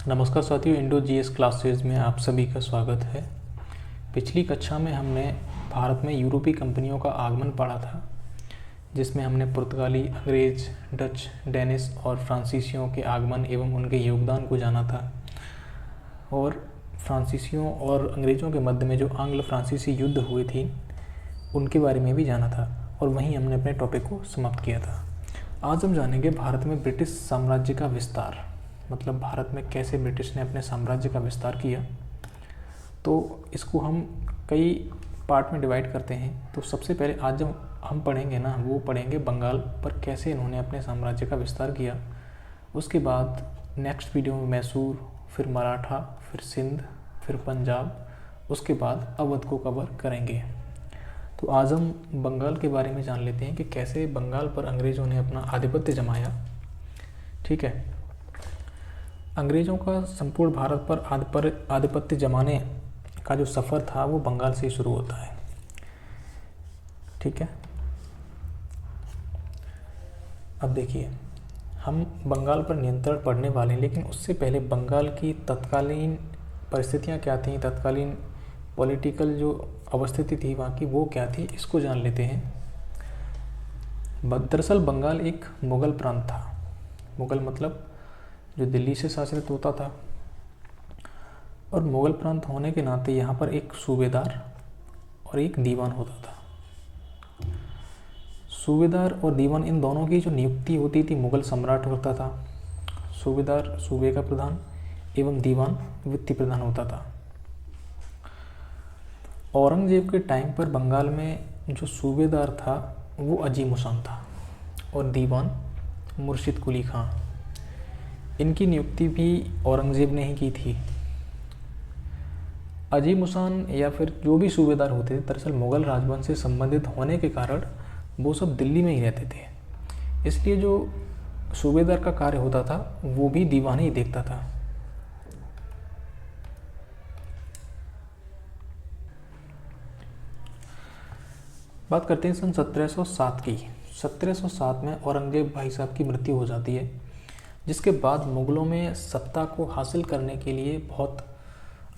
नमस्कार साथियों, Indo GS classes में आप सभी का स्वागत है। पिछली कक्षा में हमने भारत में यूरोपीय कंपनियों का आगमन पढ़ा था, जिसमें हमने पुर्तगाली, अंग्रेज, डच, डेनिश और फ्रांसीसियों के आगमन एवं उनके योगदान को जाना था। और फ्रांसीसियों और अंग्रेज़ों के मध्य में जो आंग्ल फ्रांसीसी युद्ध हुए थे उनके बारे में भी जाना था, और वहीं हमने अपने टॉपिक को समाप्त किया था। आज हम जानेंगे भारत में ब्रिटिश साम्राज्य का विस्तार, मतलब भारत में कैसे ब्रिटिश ने अपने साम्राज्य का विस्तार किया। तो इसको हम कई पार्ट में डिवाइड करते हैं। तो सबसे पहले आज जब हम पढ़ेंगे ना, वो पढ़ेंगे बंगाल पर कैसे इन्होंने अपने साम्राज्य का विस्तार किया। उसके बाद नेक्स्ट वीडियो में मैसूर, फिर मराठा, फिर सिंध, फिर पंजाब, उसके बाद अवध को कवर करेंगे। तो आज हम बंगाल के बारे में जान लेते हैं कि कैसे बंगाल पर अंग्रेज़ों ने अपना आधिपत्य जमाया। ठीक है, अंग्रेज़ों का संपूर्ण भारत पर आधिपत्य जमाने का जो सफ़र था वो बंगाल से ही शुरू होता है। ठीक है, अब देखिए, हम बंगाल पर नियंत्रण पढ़ने वाले हैं, लेकिन उससे पहले बंगाल की तत्कालीन परिस्थितियाँ क्या थीं, तत्कालीन पॉलिटिकल जो अवस्थिति थी वहाँ की वो क्या थी, इसको जान लेते हैं। दरअसल बंगाल एक मुग़ल प्रांत था। मुग़ल मतलब जो दिल्ली से शासित होता था, और मुग़ल प्रांत होने के नाते यहाँ पर एक सूबेदार और एक दीवान होता था। सूबेदार और दीवान, इन दोनों की जो नियुक्ति होती थी मुग़ल सम्राट करता था। सूबेदार सूबे का प्रधान एवं दीवान वित्तीय प्रधान होता था। औरंगजेब के टाइम पर बंगाल में जो सूबेदार था वो अजीम हुसैन था, और दीवान मुर्शिद कुली खां। इनकी नियुक्ति भी औरंगजेब ने ही की थी। अजीम हुसैन या फिर जो भी सूबेदार होते थे, दरअसल मुग़ल राजवंश से संबंधित होने के कारण वो सब दिल्ली में ही रहते थे, इसलिए जो सूबेदार का कार्य होता था वो भी दीवान ही देखता था। बात करते हैं सन 1707 की। 1707 में औरंगजेब भाई साहब की मृत्यु हो जाती है, जिसके बाद मुग़लों में सत्ता को हासिल करने के लिए बहुत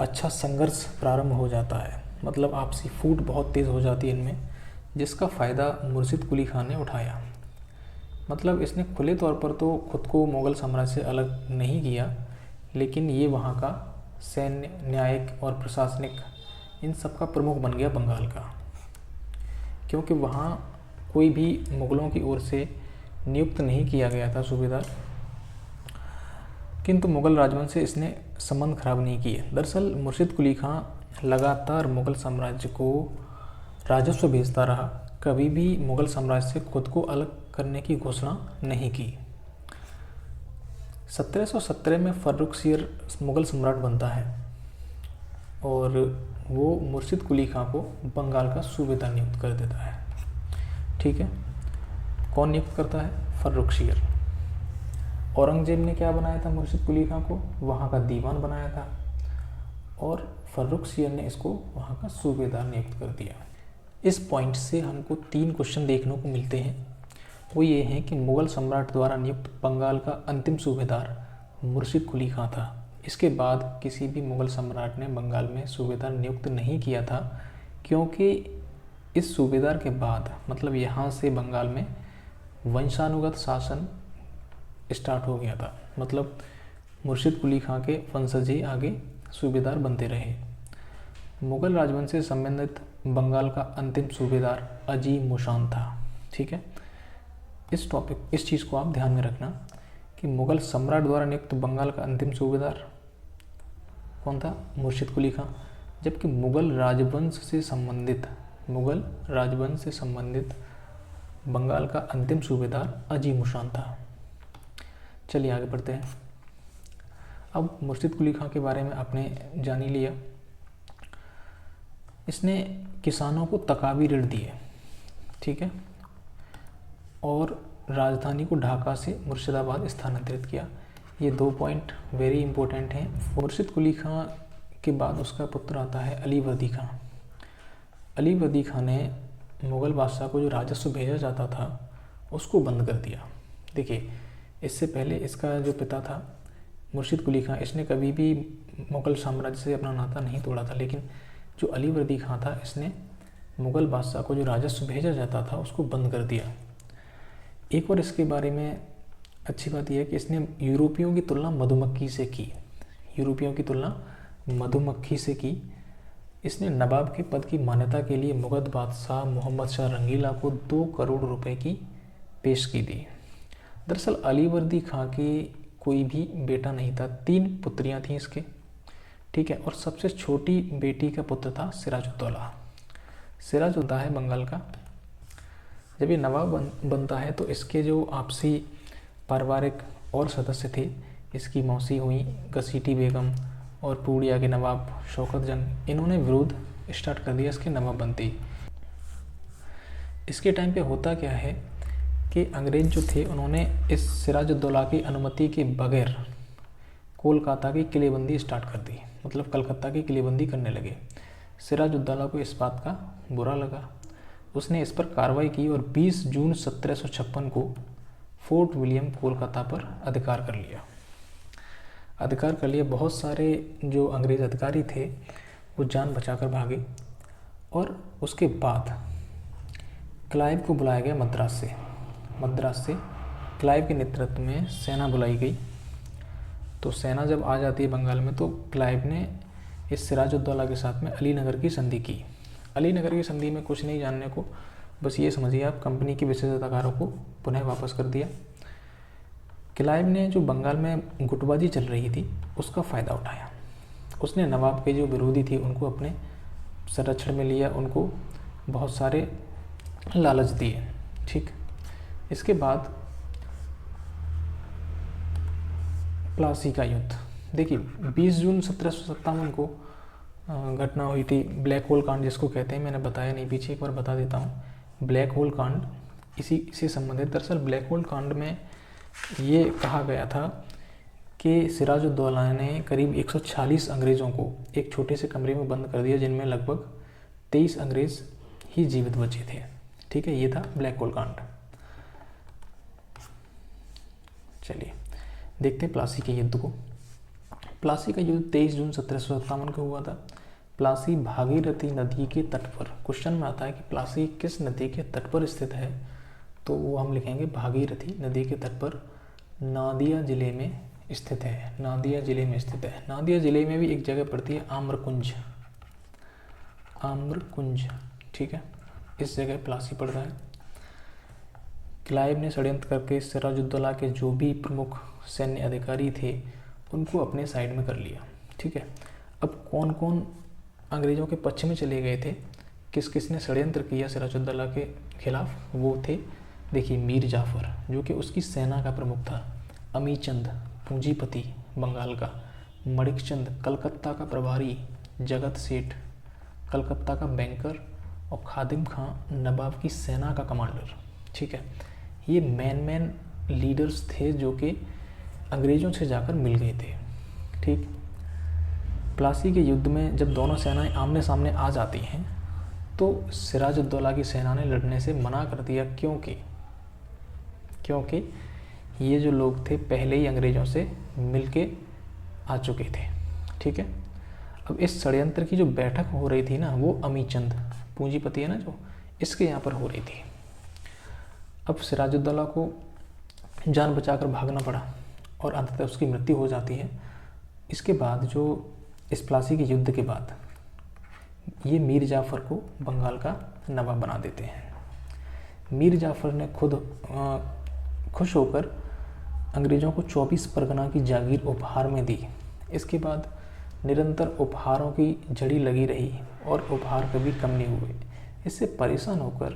अच्छा संघर्ष प्रारंभ हो जाता है। मतलब आपसी फूट बहुत तेज़ हो जाती है इनमें, जिसका फ़ायदा मुर्शिद कुली खान ने उठाया। मतलब इसने खुले तौर पर तो खुद को मुग़ल साम्राज्य से अलग नहीं किया, लेकिन ये वहाँ का सैन्य, न्यायिक और प्रशासनिक इन सब का प्रमुख बन गया बंगाल का, क्योंकि वहाँ कोई भी मुग़लों की ओर से नियुक्त नहीं किया गया था सूबेदार, किंतु मुग़ल राजवंश से इसने संबंध खराब नहीं किए। दरअसल मुर्शिद कुली खां लगातार मुग़ल साम्राज्य को राजस्व भेजता रहा, कभी भी मुग़ल साम्राज्य से खुद को अलग करने की घोषणा नहीं की। 1717 में फर्रुखसियर मुग़ल सम्राट बनता है, और वो मुर्शिद कुली खां को बंगाल का सूबेदार नियुक्त कर देता है। ठीक है, कौन नियुक्त करता है? फर्रुखसियर। औरंगजेब ने क्या बनाया था मुर्शिद कुली खां को? वहाँ का दीवान बनाया था, और फर्रुखसियर ने इसको वहाँ का सूबेदार नियुक्त कर दिया। इस पॉइंट से हमको 3 क्वेश्चन देखने को मिलते हैं। वो ये हैं कि मुग़ल सम्राट द्वारा नियुक्त बंगाल का अंतिम सूबेदार मुर्शिद कुली खां था। इसके बाद किसी भी मुग़ल सम्राट ने बंगाल में सूबेदार नियुक्त नहीं किया था, क्योंकि इस सूबेदार के बाद मतलब यहाँ से बंगाल में वंशानुगत शासन स्टार्ट हो गया था। मतलब मुर्शिद कुली खां के वंशज ही आगे सूबेदार बनते रहे। मुग़ल राजवंश से संबंधित बंगाल का अंतिम सूबेदार अजीम हुसैन था। ठीक है, इस चीज़ को आप ध्यान में रखना कि मुग़ल सम्राट द्वारा नियुक्त बंगाल का अंतिम सूबेदार कौन था? मुर्शिद कुली खां। जबकि मुग़ल राजवंश से संबंधित बंगाल का अंतिम सूबेदार अजीम हुसैन था। चलिए आगे बढ़ते हैं। अब मुर्शिद कुली खां के बारे में आपने जान ही लिया। इसने किसानों को तकावी ऋण दिए, ठीक है, और राजधानी को ढाका से मुर्शिदाबाद स्थानांतरित किया। ये 2 पॉइंट वेरी इंपॉर्टेंट हैं। मुर्शिद कुली खां के बाद उसका पुत्र आता है अली वर्दी खां। अली वर्दी खां ने मुग़ल बादशाह को जो राजस्व भेजा जाता था उसको बंद कर दिया। देखिए, इससे पहले इसका जो पिता था मुर्शिद कुली खां, इसने कभी भी मुग़ल साम्राज्य से अपना नाता नहीं तोड़ा था, लेकिन जो अलीवर्दी खां था इसने मुग़ल बादशाह को जो राजस्व भेजा जाता था उसको बंद कर दिया। एक और इसके बारे में अच्छी बात यह है कि इसने यूरोपियों की तुलना मधुमक्खी से की, यूरोपियों की तुलना मधुमक्खी से की। इसने नवाब के पद की मान्यता के लिए मुग़ल बादशाह मोहम्मद शाह रंगीला को 2 करोड़ रुपए की पेशगी दी। दरअसल अलीवर्दी खां की कोई भी बेटा नहीं था, 3 पुत्रियां थीं इसके, ठीक है। और सबसे छोटी बेटी का पुत्र था सिराजुद्दौला। सिराजुद्दौला है बंगाल का। जब ये नवाब बनता है तो इसके जो आपसी पारिवारिक और सदस्य थे, इसकी मौसी हुई घसीटी बेगम और पूर्णिया के नवाब शौकत जंग, इन्होंने विरोध स्टार्ट कर दिया इसके नवाब बनते ही। इसके टाइम पे होता क्या है कि अंग्रेज जो थे उन्होंने इस सिराजुद्दौला की अनुमति के बगैर कोलकाता की किलेबंदी स्टार्ट कर दी, मतलब कलकत्ता की किलेबंदी करने लगे। सिराजुद्दौला को इस बात का बुरा लगा, उसने इस पर कार्रवाई की और 20 जून 1756 को फोर्ट विलियम कोलकाता पर अधिकार कर लिया। बहुत सारे जो अंग्रेज़ अधिकारी थे वो जान बचाकर भागे और उसके बाद क्लाइव को बुलाया गया मद्रास से क्लाइव के नेतृत्व में सेना बुलाई गई। तो सेना जब आ जाती है बंगाल में तो क्लाइव ने इस सिराजुद्दौला के साथ में अलीनगर की संधि की। अलीनगर की संधि में कुछ नहीं जानने को, बस ये समझिए आप, कंपनी के विशेषाधिकारों को पुनः वापस कर दिया। क्लाइव ने जो बंगाल में गुटबाजी चल रही थी उसका फ़ायदा उठाया। उसने नवाब के जो विरोधी थे उनको अपने संरक्षण में लिया, उनको बहुत सारे लालच दिए, ठीक। इसके बाद प्लासी का युद्ध, देखिए 20 जून 1757 को घटना हुई थी, ब्लैक होल कांड जिसको कहते हैं, मैंने बताया नहीं पीछे, एक बार बता देता हूँ। ब्लैक होल कांड इसी संबंधित। दरअसल ब्लैक होल कांड में ये कहा गया था कि सिराजुद्दौला ने करीब 140 अंग्रेज़ों को एक छोटे से कमरे में बंद कर दिया, जिनमें लगभग 23 अंग्रेज़ ही जीवित बचे थे, ठीक है। ये था ब्लैक होल कांड। चलिए देखते हैं प्लासी के युद्ध को। प्लासी का युद्ध 23 जून 1757 को हुआ था। प्लासी भागीरथी नदी के तट पर, क्वेश्चन में आता है कि प्लासी किस नदी के तट पर स्थित है, तो वो हम लिखेंगे भागीरथी नदी के तट पर नादिया ज़िले में स्थित है। नादिया ज़िले में भी एक जगह पड़ती है आम्रकुंज, ठीक है, इस जगह प्लासी पड़ता है। क्लाइव ने षड्यंत्र करके सिराजुद्दौला के जो भी प्रमुख सैन्य अधिकारी थे उनको अपने साइड में कर लिया, ठीक है। अब कौन कौन अंग्रेज़ों के पक्ष में चले गए थे, किस किस ने षड्यंत्र किया सिराजुद्दौला के खिलाफ, वो थे, देखिए, मीर जाफ़र जो कि उसकी सेना का प्रमुख था, अमीचंद पूंजीपति बंगाल का, मणिकचंद कलकत्ता का प्रभारी, जगत सेठ कलकत्ता का बैंकर और खादिम खां नवाब की सेना का कमांडर, ठीक है। ये मेन लीडर्स थे जो कि अंग्रेज़ों से जाकर मिल गए थे, ठीक। प्लासी के युद्ध में जब दोनों सेनाएं आमने सामने आ जाती हैं तो सिराजुद्दौला की सेना ने लड़ने से मना कर दिया, क्योंकि ये जो लोग थे पहले ही अंग्रेज़ों से मिल के आ चुके थे, ठीक है। अब इस षड्यंत्र की जो बैठक हो रही थी ना, वो अमीचंद पूंजीपति है ना जो, इसके यहाँ पर हो रही थी। अब सिराजुद्दौला को जान बचाकर भागना पड़ा और अंततः उसकी मृत्यु हो जाती है। इसके बाद जो इस प्लासी के युद्ध के बाद ये मीर जाफ़र को बंगाल का नवाब बना देते हैं। मीर जाफ़र ने खुद खुश होकर अंग्रेज़ों को 24 परगना की जागीर उपहार में दी। इसके बाद निरंतर उपहारों की झड़ी लगी रही और उपहार कभी कम नहीं हुए। इससे परेशान होकर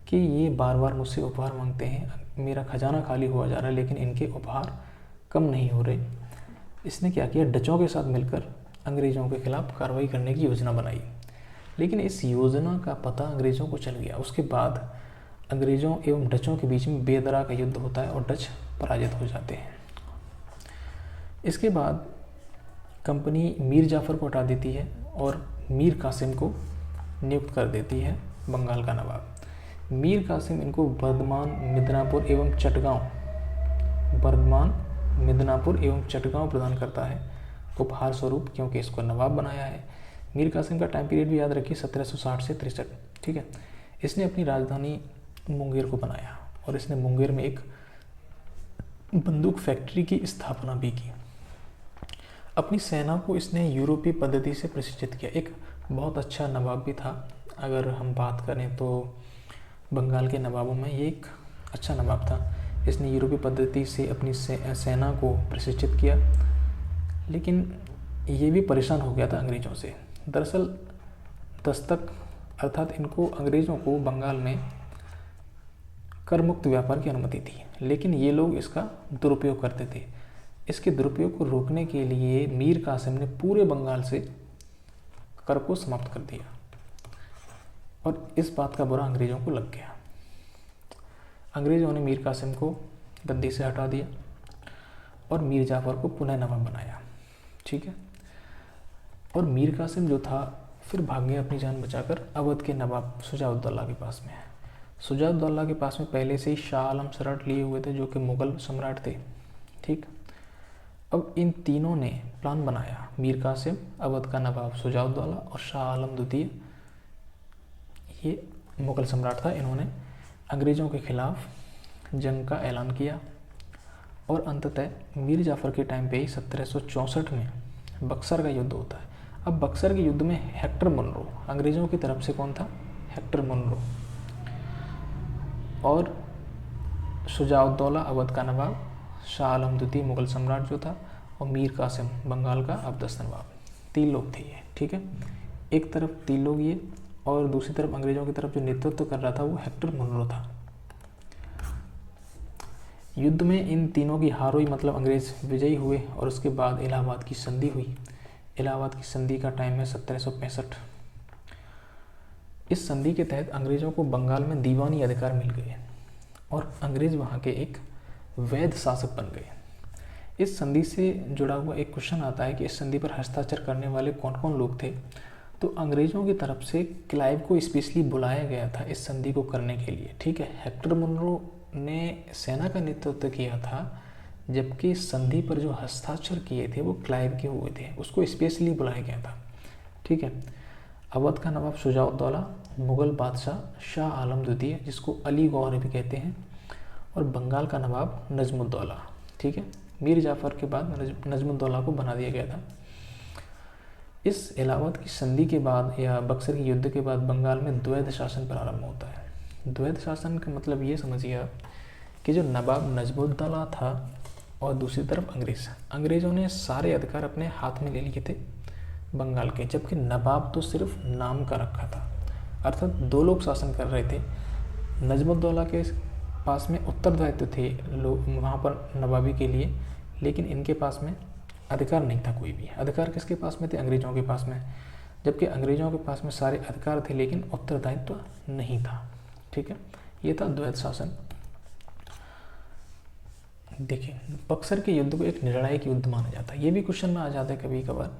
कि ये बार बार मुझसे उपहार मांगते हैं, मेरा खजाना खाली हुआ जा रहा है लेकिन इनके उपहार कम नहीं हो रहे, इसने क्या किया, डचों के साथ मिलकर अंग्रेज़ों के खिलाफ कार्रवाई करने की योजना बनाई। लेकिन इस योजना का पता अंग्रेज़ों को चल गया। उसके बाद अंग्रेज़ों एवं डचों के बीच में बेदरा का युद्ध होता है और डच पराजित हो जाते हैं। इसके बाद कंपनी मीर जाफ़र को हटा देती है और मीर कासिम को नियुक्त कर देती है बंगाल का नवाब। मीर कासिम इनको बर्धमान, मिदनापुर एवं चटगांव, बर्धमान, मिदनापुर एवं चटगांव प्रदान करता है उपहार स्वरूप, क्योंकि इसको नवाब बनाया है। मीर कासिम का टाइम पीरियड भी याद रखिए 1760 से 63, ठीक है। इसने अपनी राजधानी मुंगेर को बनाया और इसने मुंगेर में एक बंदूक फैक्ट्री की स्थापना भी की। अपनी सेना को इसने यूरोपीय पद्धति से प्रशिक्षित किया। एक बहुत अच्छा नवाब भी था। अगर हम बात करें तो बंगाल के नवाबों में ये एक अच्छा नवाब था। इसने यूरोपीय पद्धति से अपनी सेना को प्रशिक्षित किया, लेकिन ये भी परेशान हो गया था अंग्रेज़ों से। दरअसल दस्तक अर्थात इनको अंग्रेज़ों को बंगाल में कर मुक्त व्यापार की अनुमति थी, लेकिन ये लोग इसका दुरुपयोग करते थे। इसके दुरुपयोग को रोकने के लिए मीर कासिम ने पूरे बंगाल से कर को समाप्त कर दिया और इस बात का बुरा अंग्रेज़ों को लग गया। अंग्रेज़ों ने मीर कासिम को गद्दी से हटा दिया और मीर जाफ़र को पुनः नवाब बनाया, ठीक है। और मीर कासिम जो था फिर भाग गया अपनी जान बचाकर अवध के नवाब शुजाउद्दौला के पास में। शुजाउद्दौला के पास में पहले से ही शाह आलम शर्ट लिए हुए थे, जो कि मुग़ल सम्राट थे, ठीक। अब इन तीनों ने प्लान बनाया, मीर कासिम, अवध का नवाब शुजाउद्दौला और शाह आलम द्वितीय, ये मुग़ल सम्राट था। इन्होंने अंग्रेज़ों के ख़िलाफ़ जंग का ऐलान किया और अंततः मीर जाफ़र के टाइम पे ही 1764 में बक्सर का युद्ध होता है। अब बक्सर के युद्ध में हेक्टर मुनरो अंग्रेज़ों की तरफ से कौन था? Hector Munro. और शुजाउद्दौला अवध का नवाब, शाह आलम द्वितीय मुग़ल सम्राट जो था, और मीर कासिम बंगाल का अब्दस्त नवाब, 3 लोग थे ये, ठीक है। एक तरफ 3 लोग ये और दूसरी तरफ अंग्रेज़ों की तरफ जो नेतृत्व कर रहा था वो हेक्टर मुनरो था। युद्ध में इन तीनों की हार हुई, मतलब अंग्रेज़ विजयी हुए और उसके बाद इलाहाबाद की संधि हुई। इलाहाबाद की संधि का टाइम है 1765। इस संधि के तहत अंग्रेज़ों को बंगाल में दीवानी अधिकार मिल गए और अंग्रेज़ वहाँ के एक वैध शासक बन गए। इस संधि से जुड़ा हुआ एक क्वेश्चन आता है कि इस संधि पर हस्ताक्षर करने वाले कौन कौन लोग थे। तो अंग्रेज़ों की तरफ से क्लाइव को स्पेशली बुलाया गया था इस संधि को करने के लिए, ठीक है। हेक्टर मुनरो ने सेना का नेतृत्व किया था, जबकि संधि पर जो हस्ताक्षर किए थे वो क्लाइव के हुए थे, उसको स्पेशली बुलाया गया था, ठीक है। अवध का नवाब शुजाउद्दौला, मुग़ल बादशाह शाह आलम द्वितीय, जिसको अली गौहर भी कहते हैं, और बंगाल का नवाब नजमुद्दौला, ठीक है। मीर जाफ़र के बाद नजमुद्दौला को बना दिया गया था। इस इलाहाबाद की संधि के बाद या बक्सर के युद्ध के बाद बंगाल में द्वैध शासन प्रारंभ होता है। द्वैध शासन का मतलब ये समझिए आप कि जो नवाब नजमुद्दौला था और दूसरी तरफ अंग्रेज़ों ने सारे अधिकार अपने हाथ में ले लिए थे बंगाल के, जबकि नवाब तो सिर्फ नाम का रखा था, अर्थात 2 लोग शासन कर रहे थे। नजमुद्दौला के पास में उत्तरदायित्व थे लोग वहाँ पर नवाबी के लिए, लेकिन इनके पास में अधिकार नहीं था कोई भी। अधिकार किसके पास में थे? अंग्रेज़ों के पास में, जबकि अंग्रेज़ों के पास में सारे अधिकार थे लेकिन उत्तरदायित्व नहीं था, ठीक है। ये था द्वैध शासन। देखिए, बक्सर के युद्ध को एक निर्णायक युद्ध माना जाता है। ये भी क्वेश्चन में आ जाता है कभी कभार,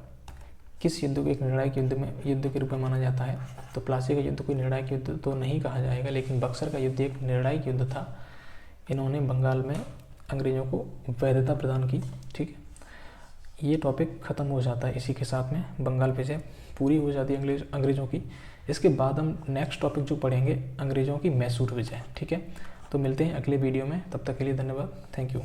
किस युद्ध को एक निर्णायक युद्ध के रूप में माना जाता है। तो प्लासी का युद्ध कोई निर्णायक युद्ध तो नहीं कहा जाएगा, लेकिन बक्सर का युद्ध एक निर्णायक युद्ध था। इन्होंने बंगाल में अंग्रेज़ों को वैधता प्रदान की, ठीक है। ये टॉपिक ख़त्म हो जाता है इसी के साथ में, बंगाल विजय पूरी हो जाती है अंग्रेज़ों की। इसके बाद हम नेक्स्ट टॉपिक जो पढ़ेंगे अंग्रेज़ों की मैसूर विजय, ठीक है। तो मिलते हैं अगले वीडियो में, तब तक के लिए धन्यवाद, थैंक यू।